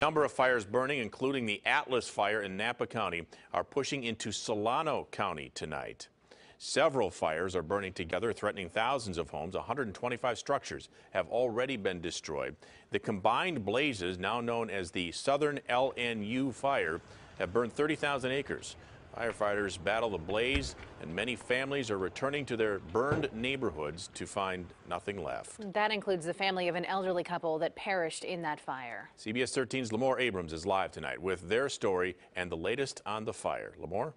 A number of fires burning, including the Atlas fire in Napa County, are pushing into Solano County tonight. Several fires are burning together, threatening thousands of homes. 125 structures have already been destroyed. The combined blazes, now known as the Southern LNU fire, have burned 30,000 acres. Firefighters battle the blaze, and many families are returning to their burned neighborhoods to find nothing left. That includes the family of an elderly couple that perished in that fire. CBS 13's Lamore Abrams is live tonight with their story and the latest on the fire. Lamore?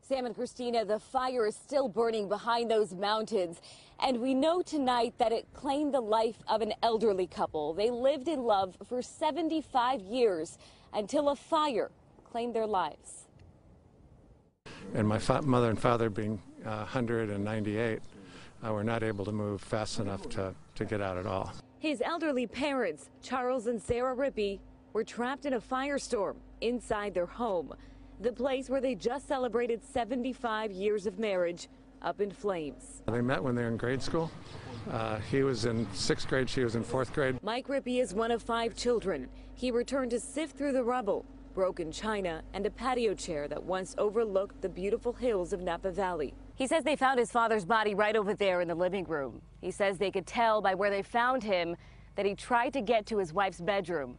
Sam and Christina, the fire is still burning behind those mountains. And we know tonight that it claimed the life of an elderly couple. They lived in love for 75 years until a fire claimed their lives. And my mother and father, being 198, were not able to move fast enough to get out at all. His elderly parents, Charles and Sara Rippey, were trapped in a firestorm inside their home. The place where they just celebrated 75 years of marriage up in flames. They met when they were in grade school. He was in 6th grade, she was in 4th grade. Mike Rippey is one of 5 children. He returned to sift through the rubble, broken china, and a patio chair that once overlooked the beautiful hills of Napa Valley. He says they found his father's body right over there in the living room. He says they could tell by where they found him that he tried to get to his wife's bedroom,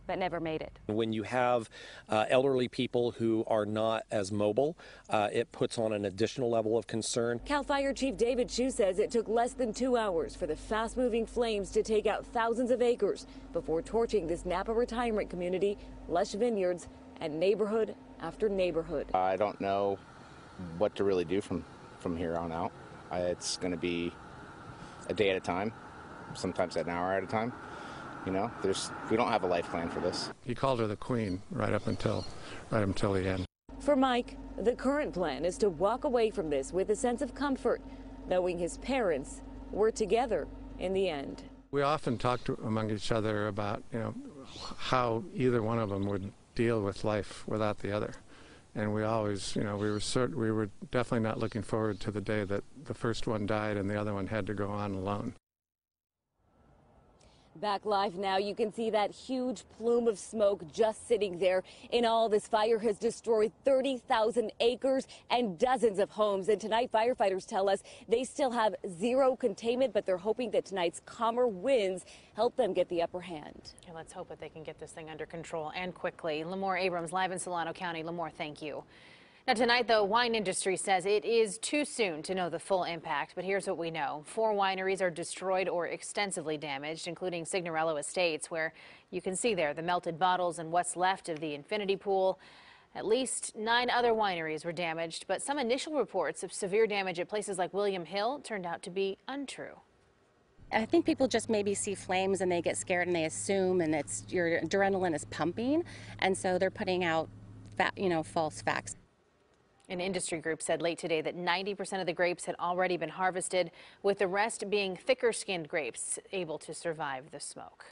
but never made it. When you have elderly people who are not as mobile, it puts on an additional level of concern. Cal Fire Chief David Chu says it took less than 2 hours for the fast-moving flames to take out thousands of acres before torching this Napa retirement community, lush vineyards, and neighborhood after neighborhood. I don't know what to really do from here on out. It's going to be a day at a time, sometimes an hour at a time. You know, we don't have a life plan for this. He called her the queen right up until the end. For Mike, the current plan is to walk away from this with a sense of comfort, knowing his parents were together in the end. We often talked among each other about, how either one of them would deal with life without the other. And we always, we were definitely not looking forward to the day that the first one died and the other one had to go on alone. Back live now, you can see that huge plume of smoke just sitting there. In all, this fire has destroyed 30,000 acres and dozens of homes. And tonight, firefighters tell us they still have zero containment, but they're hoping that tonight's calmer winds help them get the upper hand. Yeah, let's hope that they can get this thing under control and quickly. Lamore Abrams, live in Solano County. Lamore, thank you. Now tonight, the wine industry says it is too soon to know the full impact, but here's what we know. 4 wineries are destroyed or extensively damaged, including Signorello Estates, where you can see there the melted bottles and what's left of the infinity pool. At least 9 other wineries were damaged, but some initial reports of severe damage at places like William Hill turned out to be untrue. I think people just maybe see flames and they get scared and they assume, and your adrenaline is pumping, and so they're putting out false facts. An industry group said late today that 90% of the grapes had already been harvested, with the rest being thicker-skinned grapes able to survive the smoke.